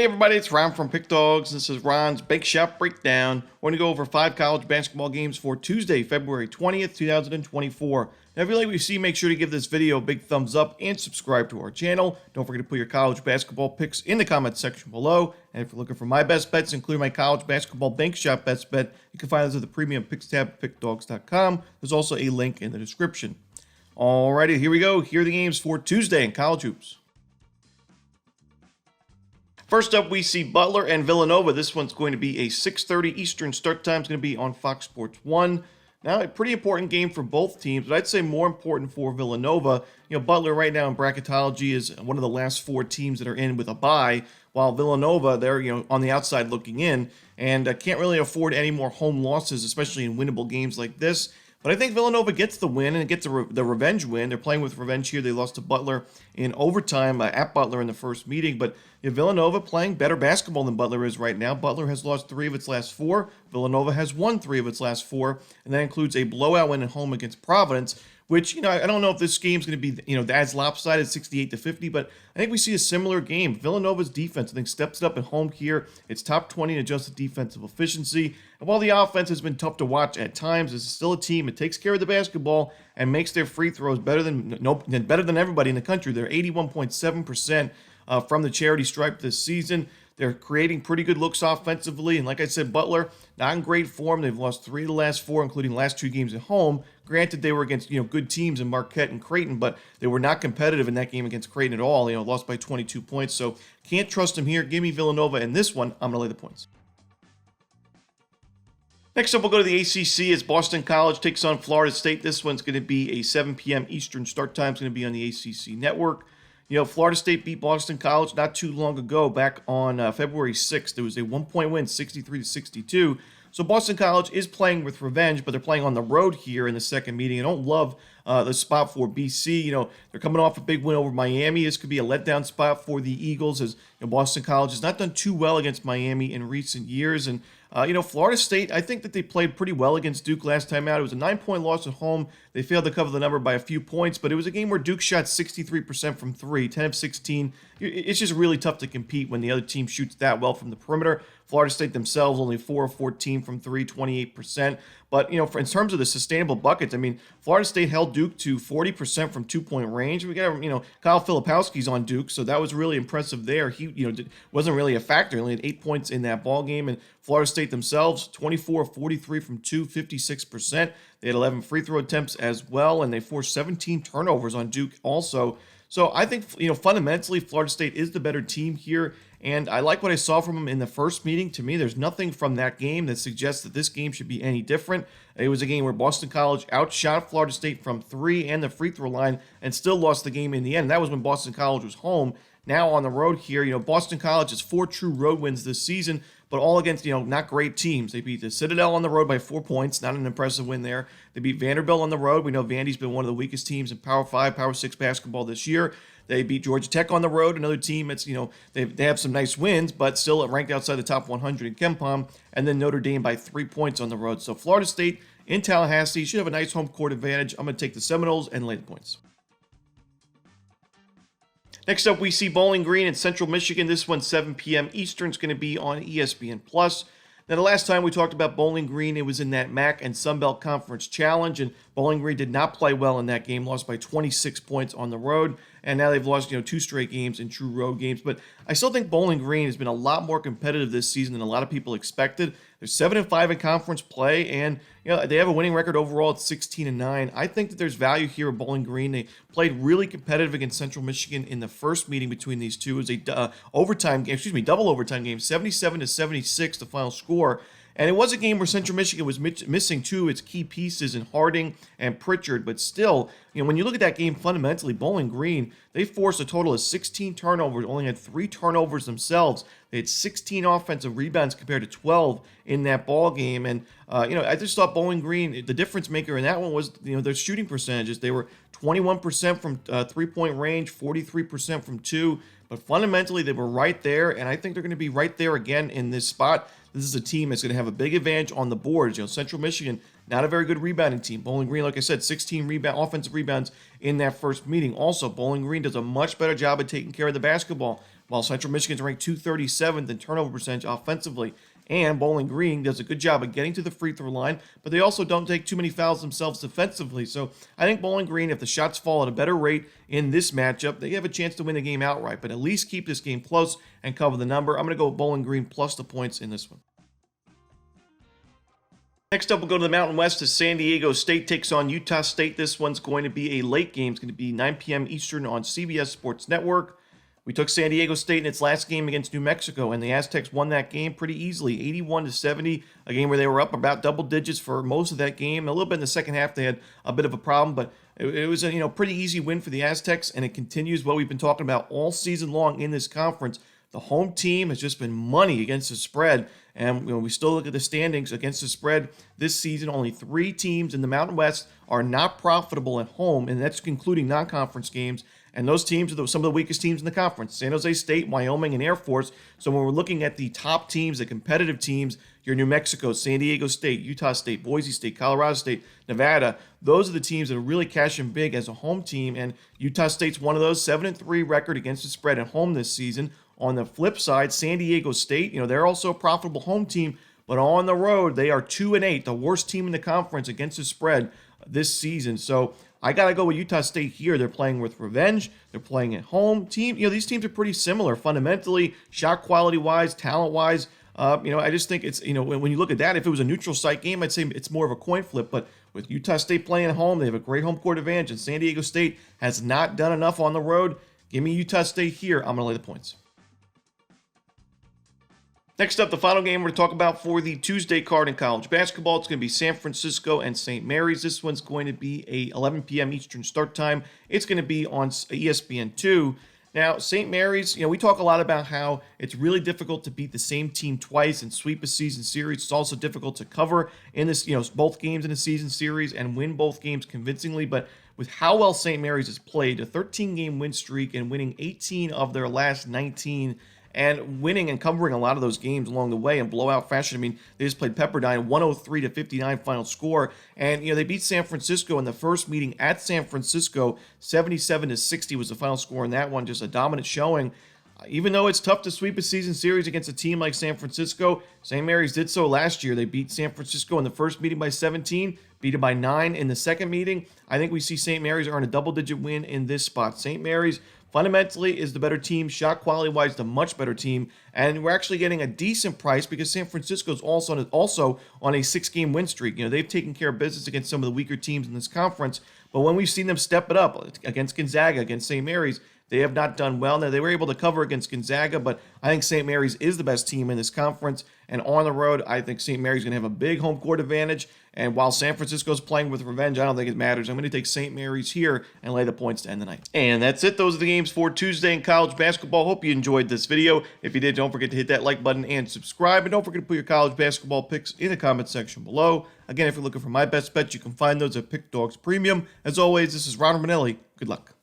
Everybody, it's Ron from Pick Dawgz. This is Ron's Bake Shop Breakdown. We're going to go over 5 college basketball games for Tuesday, February 20th, 2024. Now, if you like what you see, make sure to give this video a big thumbs up and subscribe to our channel. Don't forget to put your college basketball picks in the comments section below. And if you're looking for my best bets, including my college basketball bank shop best bet, you can find those at the premium picks tab at pickdawgz.com. There's also a link in the description. Alrighty, here we go. Here are the games for Tuesday in college hoops. First up, we see Butler and Villanova. This one's going to be a 6:30 Eastern start time. It's going to be on Fox Sports 1. Now, a pretty important game for both teams, but I'd say more important for Villanova. Butler right now in bracketology is one of the last 4 teams that are in with a bye, while Villanova, they're on the outside looking in and can't really afford any more home losses, especially in winnable games like this. But I think Villanova gets the win and gets the revenge win. They're playing with revenge here. They lost to Butler in overtime at Butler in the first meeting. But Villanova playing better basketball than Butler is right now. Butler has lost 3 of its last 4. Villanova has won 3 of its last 4. And that includes a blowout win at home against Providence, which, I don't know if this game's going to be, as lopsided, 68-50, but I think we see a similar game. Villanova's defense, I think, steps it up at home here. It's top 20 in adjusted defensive efficiency. And while the offense has been tough to watch at times, this is still a team that takes care of the basketball and makes their free throws better than everybody in the country. They're 81.7% from the charity stripe this season. They're creating pretty good looks offensively. And like I said, Butler, not in great form. They've lost 3 of the last 4, including last 2 games at home. Granted, they were against good teams in Marquette and Creighton, but they were not competitive in that game against Creighton at all. Lost by 22 points. So can't trust them here. Give me Villanova in this one. I'm going to lay the points. Next up, we'll go to the ACC as Boston College takes on Florida State. This one's going to be a 7 p.m. Eastern start time. It's going to be on the ACC network. Florida State beat Boston College not too long ago, back on February 6th. It was a 1-point win, 63-62. So Boston College is playing with revenge, but they're playing on the road here in the second meeting. I don't love the spot for BC. They're coming off a big win over Miami. This could be a letdown spot for the Eagles, as Boston College has not done too well against Miami in recent years. And Florida State, I think that they played pretty well against Duke last time out. It was a 9-point loss at home. They failed to cover the number by a few points, but it was a game where Duke shot 63% from 3, 10 of 16. It's just really tough to compete when the other team shoots that well from the perimeter. Florida State themselves only 4 of 14 from 3, 28%. But, in terms of the sustainable buckets, Florida State held Duke to 40% from 2-point range. We got, Kyle Filipowski's on Duke, so that was really impressive there. He, wasn't really a factor. He only had 8 points in that ball game. And Florida State themselves, 24 of 43 from 2, 56%. They had 11 free throw attempts as well, and they forced 17 turnovers on Duke also. So I think, fundamentally, Florida State is the better team here. And I like what I saw from them in the first meeting. To me, there's nothing from that game that suggests that this game should be any different. It was a game where Boston College outshot Florida State from 3 and the free throw line and still lost the game in the end. That was when Boston College was home. Now on the road here, Boston College has 4 true road wins this season, but all against, not great teams. They beat the Citadel on the road by 4 points, not an impressive win there. They beat Vanderbilt on the road. We know Vandy's been one of the weakest teams in Power 5, Power 6 basketball this year. They beat Georgia Tech on the road, another team that's, they have some nice wins, but still ranked outside the top 100 in KenPom, and then Notre Dame by 3 points on the road. So Florida State in Tallahassee should have a nice home court advantage. I'm going to take the Seminoles and lay the points. Next up, we see Bowling Green in Central Michigan. This one's 7 p.m. Eastern. It's going to be on ESPN+. Now, the last time we talked about Bowling Green, it was in that MAC and Sun Belt Conference Challenge, and Bowling Green did not play well in that game, lost by 26 points on the road, and now they've lost 2 straight games in true road games. But I still think Bowling Green has been a lot more competitive this season than a lot of people expected. They're 7-5 in conference play, and they have a winning record overall at 16-9. I think that there's value here at Bowling Green. They played really competitive against Central Michigan in the first meeting between these two. It was a double overtime game, 77-76, the final score. And it was a game where Central Michigan was missing 2 of its key pieces in Harding and Pritchard. But still, when you look at that game fundamentally, Bowling Green, they forced a total of 16 turnovers, only had 3 turnovers themselves. They had 16 offensive rebounds compared to 12 in that ball game. And, I just thought Bowling Green, the difference maker in that one was, their shooting percentages. They were 21% from 3-point range, 43% from 2. But fundamentally, they were right there, and I think they're going to be right there again in this spot. This is a team that's going to have a big advantage on the boards. Central Michigan, not a very good rebounding team. Bowling Green, like I said, 16 offensive rebounds in that first meeting. Also, Bowling Green does a much better job of taking care of the basketball. while Central Michigan's ranked 237th in turnover percentage offensively. And Bowling Green does a good job of getting to the free throw line, but they also don't take too many fouls themselves defensively. So I think Bowling Green, if the shots fall at a better rate in this matchup, they have a chance to win the game outright, but at least keep this game close and cover the number. I'm going to go with Bowling Green plus the points in this one. Next up, we'll go to the Mountain West as San Diego State takes on Utah State. This one's going to be a late game. It's going to be 9 p.m. Eastern on CBS Sports Network. We took San Diego State in its last game against New Mexico, and the Aztecs won that game pretty easily, 81-70, a game where they were up about double digits for most of that game. A little bit in the second half, they had a bit of a problem, but it was a pretty easy win for the Aztecs, and it continues what we've been talking about all season long in this conference. The home team has just been money against the spread, and we still look at the standings against the spread this season. Only 3 teams in the Mountain West are not profitable at home, and that's including non-conference games. And those teams are some of the weakest teams in the conference: San Jose State, Wyoming, and Air Force. So when we're looking at the top teams, the competitive teams, your New Mexico, San Diego State, Utah State, Boise State, Colorado State, Nevada, those are the teams that are really cashing big as a home team. And Utah State's one of those, 7-3 record against the spread at home this season. On the flip side, San Diego State, they're also a profitable home team, but on the road, they are 2-8, the worst team in the conference against the spread this season. So I got to go with Utah State here. They're playing with revenge. They're playing at home. These teams are pretty similar fundamentally, shot quality-wise, talent-wise. I just think it's, when you look at that, if it was a neutral site game, I'd say it's more of a coin flip. But with Utah State playing at home, they have a great home court advantage, and San Diego State has not done enough on the road. Give me Utah State here. I'm going to lay the points. Next up, the final game we're going to talk about for the Tuesday card in college basketball. It's going to be San Francisco and St. Mary's. This one's going to be a 11 p.m. Eastern start time. It's going to be on ESPN2. Now, St. Mary's, we talk a lot about how it's really difficult to beat the same team twice and sweep a season series. It's also difficult to cover in this, both games in a season series and win both games convincingly. But with how well St. Mary's has played, a 13-game win streak and winning 18 of their last 19, and winning and covering a lot of those games along the way in blowout fashion. I mean, they just played Pepperdine, 103-59 final score. And, they beat San Francisco in the first meeting at San Francisco. 77-60 was the final score in that one. Just a dominant showing. Even though it's tough to sweep a season series against a team like San Francisco, St. Mary's did so last year. They beat San Francisco in the first meeting by 17, beat it by 9 in the second meeting. I think we see St. Mary's earn a double-digit win in this spot. St. Mary's fundamentally is the better team, shot quality-wise, the much better team, and we're actually getting a decent price because San Francisco's also on a 6-game win streak. They've taken care of business against some of the weaker teams in this conference, but when we've seen them step it up against Gonzaga, against St. Mary's, they have not done well. Now, they were able to cover against Gonzaga, but I think St. Mary's is the best team in this conference. And on the road, I think St. Mary's going to have a big home court advantage. And while San Francisco's playing with revenge, I don't think it matters. I'm going to take St. Mary's here and lay the points to end the night. And that's it. Those are the games for Tuesday in college basketball. Hope you enjoyed this video. If you did, don't forget to hit that like button and subscribe. And don't forget to put your college basketball picks in the comment section below. Again, if you're looking for my best bets, you can find those at Pick Dawgz Premium. As always, this is Ron Romanelli. Good luck.